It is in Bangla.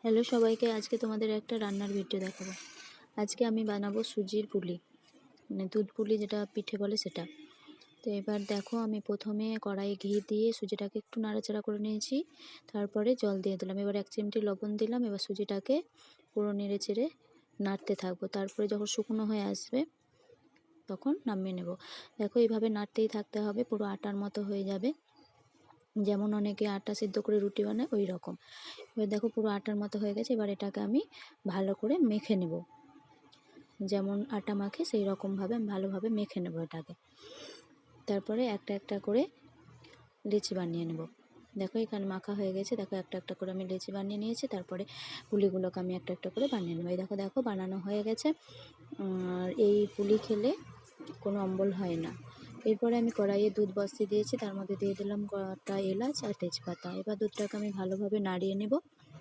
হ্যালো সবাইকে, আজকে তোমাদের একটা রান্নার ভিডিও দেখাবো। আজকে আমি বানাবো সুজির পুলি, মানে দুধ পুলি যেটা পিঠে বলে সেটা। তো এবার দেখো, আমি প্রথমে কড়াইয়ে ঘি দিয়ে সুজিটাকে একটু নাড়াচাড়া করে নিয়েছি, তারপরে জল দিয়ে দিলাম। এবার 1 চিমটি লবণ দিলাম। এবার সুজিটাকে পুরো নেড়ে চেড়ে নাড়তে থাকবো। তারপরে যখন শুকনো হয়ে আসবে তখন নামিয়ে নেব। দেখো, এইভাবে নাড়তেই থাকতে হবে, পুরো আটার মতো হয়ে যাবে। যেমন অনেকে আটা সিদ্ধ করে রুটি বানায় ওই রকম। এবার দেখো পুরো আটার মতো হয়ে গেছে। এবার এটাকে আমি ভালো করে মেখে নেব, যেমন আটা মাখে সেই রকমভাবে আমি ভালোভাবে মেখে নেব এটাকে। তারপরে একটা একটা করে লেচি বানিয়ে নেব। দেখো এখানে মাখা হয়ে গেছে। দেখো একটা একটা করে আমি লেচি বানিয়ে নিয়েছি। তারপরে পুলিগুলোকে আমি একটা একটা করে বানিয়ে নেব। এই দেখো দেখো বানানো হয়ে গেছে। আর এই পুলি খেলে কোনো অম্বল হয় না। এরপরে আমি কড়াইয়ে দুধ বসিয়ে দিয়েছি, তার মধ্যে দিয়ে দিলাম কটা এলাচ আর তেজপাতা। এবার দুধটাকে আমি ভালোভাবে নাড়িয়ে নেব।